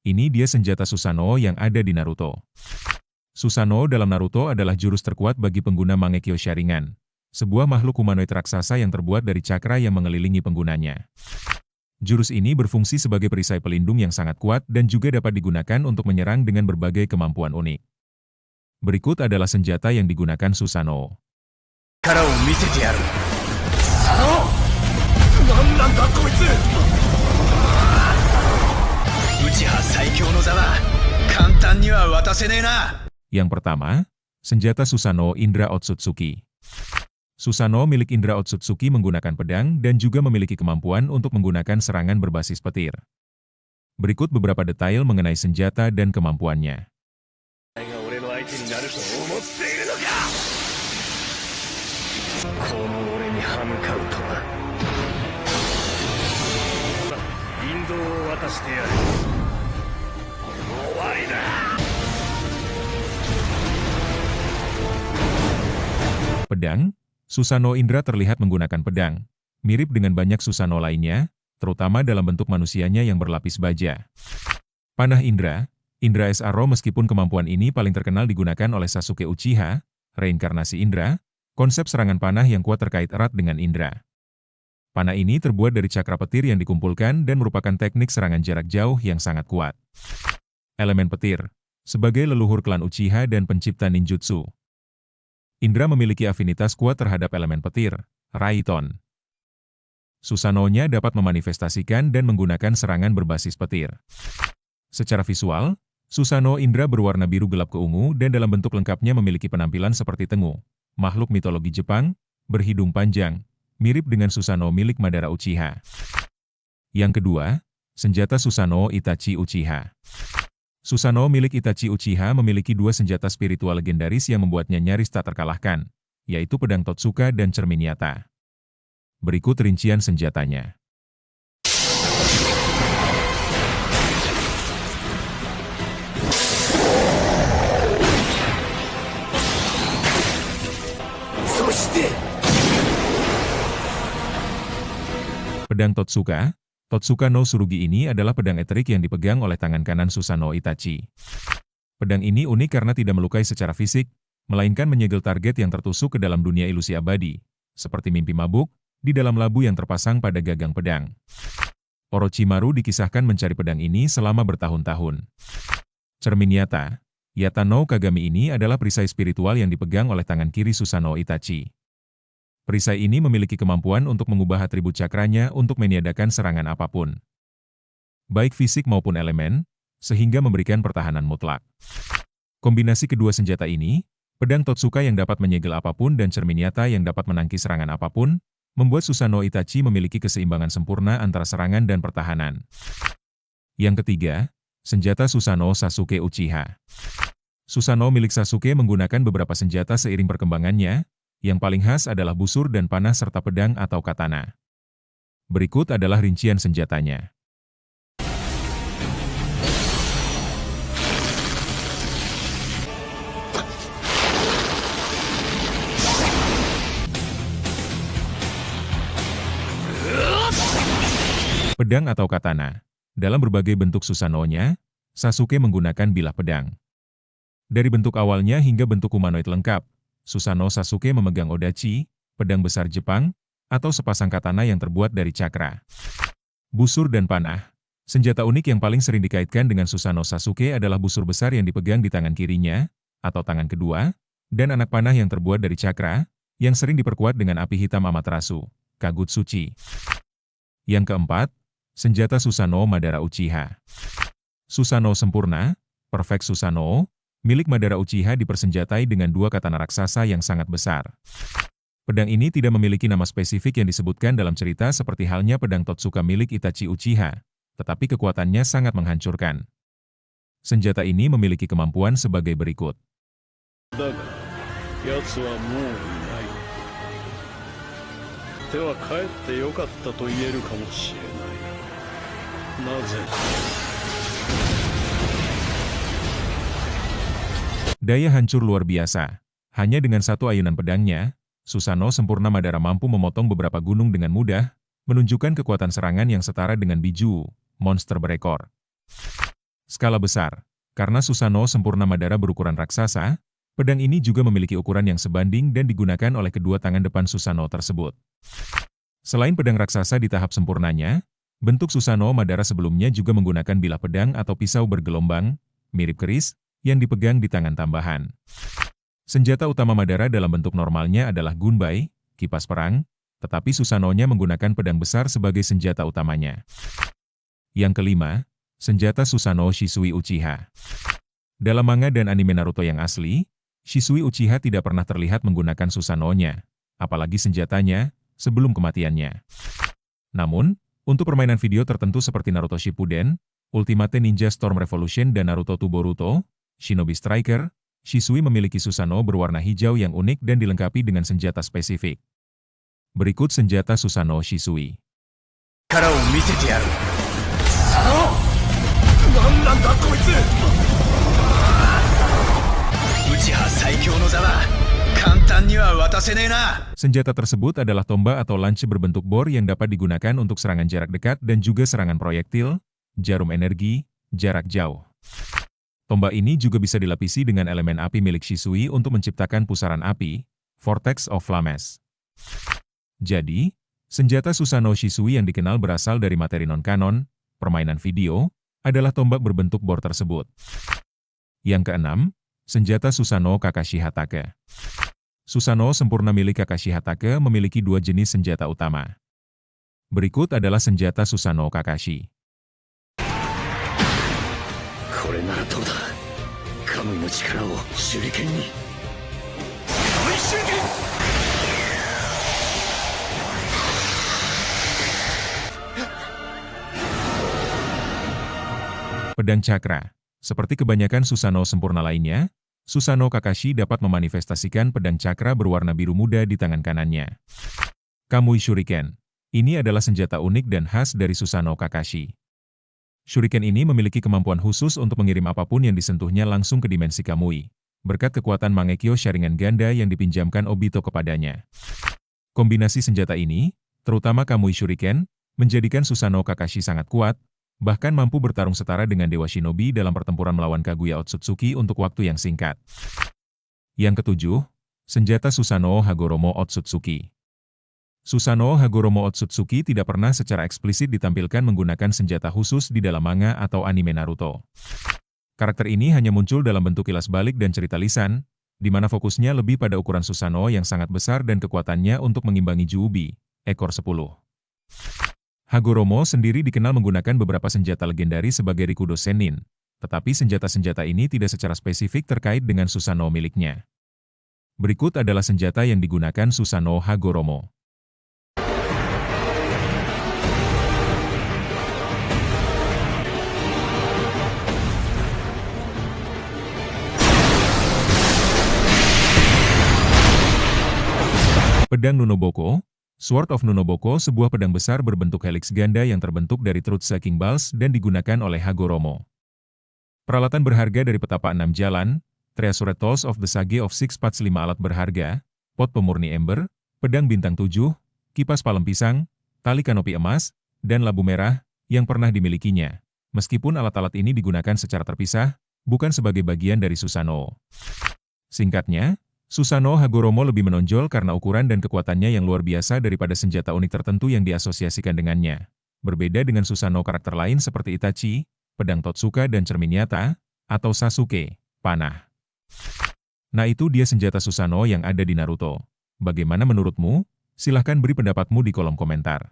Ini dia senjata Susanoo yang ada di Naruto. Susanoo dalam Naruto adalah jurus terkuat bagi pengguna Mangekyo Sharingan, sebuah makhluk humanoid raksasa yang terbuat dari cakra yang mengelilingi penggunanya. Jurus ini berfungsi sebagai perisai pelindung yang sangat kuat dan juga dapat digunakan untuk menyerang dengan berbagai kemampuan unik. Berikut adalah senjata yang digunakan Susanoo. Yang pertama, senjata Susanoo Indra Otsutsuki. Susanoo milik Indra Otsutsuki menggunakan pedang dan juga memiliki kemampuan untuk menggunakan serangan berbasis petir. Berikut beberapa detail mengenai senjata dan kemampuannya. Pedang, Susanoo Indra terlihat menggunakan pedang, mirip dengan banyak Susanoo lainnya, terutama dalam bentuk manusianya yang berlapis baja. Panah Indra, Indra S. Arrow meskipun kemampuan ini paling terkenal digunakan oleh Sasuke Uchiha, reinkarnasi Indra, konsep serangan panah yang kuat terkait erat dengan Indra. Panah ini terbuat dari cakra petir yang dikumpulkan dan merupakan teknik serangan jarak jauh yang sangat kuat. Elemen petir, sebagai leluhur klan Uchiha dan pencipta ninjutsu, Indra memiliki afinitas kuat terhadap elemen petir, Raiton. Susanoo-nya dapat memanifestasikan dan menggunakan serangan berbasis petir. Secara visual, Susanoo Indra berwarna biru gelap ke ungu dan dalam bentuk lengkapnya memiliki penampilan seperti Tengu, makhluk mitologi Jepang, berhidung panjang, mirip dengan Susanoo milik Madara Uchiha. Yang kedua, senjata Susanoo Itachi Uchiha. Susanoo milik Itachi Uchiha memiliki dua senjata spiritual legendaris yang membuatnya nyaris tak terkalahkan, yaitu pedang Totsuka dan cermin nyata. Berikut rincian senjatanya. Pedang Totsuka. Totsuka no Tsurugi ini adalah pedang eterik yang dipegang oleh tangan kanan Susanoo Itachi. Pedang ini unik karena tidak melukai secara fisik, melainkan menyegel target yang tertusuk ke dalam dunia ilusi abadi, seperti mimpi mabuk, di dalam labu yang terpasang pada gagang pedang. Orochimaru dikisahkan mencari pedang ini selama bertahun-tahun. Cermin nyata. Yata no Kagami ini adalah perisai spiritual yang dipegang oleh tangan kiri Susanoo Itachi. Perisai ini memiliki kemampuan untuk mengubah atribut cakranya untuk meniadakan serangan apapun, baik fisik maupun elemen, sehingga memberikan pertahanan mutlak. Kombinasi kedua senjata ini, pedang Totsuka yang dapat menyegel apapun dan cermin nyata yang dapat menangkis serangan apapun, membuat Susanoo Itachi memiliki keseimbangan sempurna antara serangan dan pertahanan. Yang ketiga, senjata Susanoo Sasuke Uchiha. Susanoo milik Sasuke menggunakan beberapa senjata seiring perkembangannya. Yang paling khas adalah busur dan panah serta pedang atau katana. Berikut adalah rincian senjatanya. Pedang atau katana. Dalam berbagai bentuk Susanoo-nya, Sasuke menggunakan bilah pedang. Dari bentuk awalnya hingga bentuk humanoid lengkap, Susanoo Sasuke memegang odachi, pedang besar Jepang, atau sepasang katana yang terbuat dari cakra. Busur dan panah. Senjata unik yang paling sering dikaitkan dengan Susanoo Sasuke adalah busur besar yang dipegang di tangan kirinya, atau tangan kedua, dan anak panah yang terbuat dari cakra, yang sering diperkuat dengan api hitam Amaterasu, Kagutsuchi. Yang keempat, senjata Susanoo Madara Uchiha. Susanoo sempurna, Perfect Susanoo, milik Madara Uchiha dipersenjatai dengan dua katana raksasa yang sangat besar. Pedang ini tidak memiliki nama spesifik yang disebutkan dalam cerita seperti halnya pedang Totsuka milik Itachi Uchiha, tetapi kekuatannya sangat menghancurkan. Senjata ini memiliki kemampuan sebagai berikut. Daya hancur luar biasa. Hanya dengan satu ayunan pedangnya, Susanoo sempurna Madara mampu memotong beberapa gunung dengan mudah, menunjukkan kekuatan serangan yang setara dengan Biju, monster berekor. Skala besar. Karena Susanoo sempurna Madara berukuran raksasa, pedang ini juga memiliki ukuran yang sebanding dan digunakan oleh kedua tangan depan Susanoo tersebut. Selain pedang raksasa di tahap sempurnanya, bentuk Susanoo Madara sebelumnya juga menggunakan bilah pedang atau pisau bergelombang, mirip keris, yang dipegang di tangan tambahan. Senjata utama Madara dalam bentuk normalnya adalah gunbai, kipas perang, tetapi Susanoo-nya menggunakan pedang besar sebagai senjata utamanya. Yang kelima, senjata Susanoo Shisui Uchiha. Dalam manga dan anime Naruto yang asli, Shisui Uchiha tidak pernah terlihat menggunakan Susanoo-nya, apalagi senjatanya, sebelum kematiannya. Namun, untuk permainan video tertentu seperti Naruto Shippuden, Ultimate Ninja Storm Revolution dan Naruto to Boruto, Shinobi Striker, Shisui memiliki Susanoo berwarna hijau yang unik dan dilengkapi dengan senjata spesifik. Berikut senjata Susanoo Shisui. Senjata tersebut adalah tomba atau lance berbentuk bor yang dapat digunakan untuk serangan jarak dekat dan juga serangan proyektil, jarum energi, jarak jauh. Tomba ini juga bisa dilapisi dengan elemen api milik Shisui untuk menciptakan pusaran api, Vortex of Flames. Jadi, senjata Susanoo Shisui yang dikenal berasal dari materi non-kanon, permainan video, adalah tombak berbentuk bor tersebut. Yang keenam, senjata Susanoo Kakashi Hatake. Susanoo sempurna milik Kakashi Hatake memiliki dua jenis senjata utama. Berikut adalah senjata Susanoo Kakashi. Pedang Cakra. Seperti kebanyakan Susanoo sempurna lainnya, Susanoo Kakashi dapat memanifestasikan pedang cakra berwarna biru muda di tangan kanannya. Kamui Shuriken. Ini adalah senjata unik dan khas dari Susanoo Kakashi. Shuriken ini memiliki kemampuan khusus untuk mengirim apapun yang disentuhnya langsung ke dimensi Kamui, berkat kekuatan Mangekyo Sharingan ganda yang dipinjamkan Obito kepadanya. Kombinasi senjata ini, terutama Kamui Shuriken, menjadikan Susanoo Kakashi sangat kuat, bahkan mampu bertarung setara dengan Dewa Shinobi dalam pertempuran melawan Kaguya Otsutsuki untuk waktu yang singkat. Yang ketujuh, senjata Susanoo Hagoromo Otsutsuki. Susanoo Hagoromo Otsutsuki tidak pernah secara eksplisit ditampilkan menggunakan senjata khusus di dalam manga atau anime Naruto. Karakter ini hanya muncul dalam bentuk kilas balik dan cerita lisan, di mana fokusnya lebih pada ukuran Susanoo yang sangat besar dan kekuatannya untuk mengimbangi Juubi, ekor 10. Hagoromo sendiri dikenal menggunakan beberapa senjata legendaris sebagai Rikudo Sennin, tetapi senjata-senjata ini tidak secara spesifik terkait dengan Susanoo miliknya. Berikut adalah senjata yang digunakan Susanoo Hagoromo. Pedang Nunoboko. Sword of Nunoboko sebuah pedang besar berbentuk helix ganda yang terbentuk dari Truth Shaking Balls dan digunakan oleh Hagoromo. Peralatan berharga dari Petapa 6 Jalan, Treasure Tools of the Sage of Six Paths 5 alat berharga, pot pemurni ember, pedang bintang 7, kipas palem pisang, tali kanopi emas, dan labu merah, yang pernah dimilikinya. Meskipun alat-alat ini digunakan secara terpisah, bukan sebagai bagian dari Susanoo. Singkatnya, Susanoo Hagoromo lebih menonjol karena ukuran dan kekuatannya yang luar biasa daripada senjata unik tertentu yang diasosiasikan dengannya. Berbeda dengan Susanoo karakter lain seperti Itachi, pedang Totsuka dan cermin nyata, atau Sasuke, panah. Nah itu dia senjata Susanoo yang ada di Naruto. Bagaimana menurutmu? Silahkan beri pendapatmu di kolom komentar.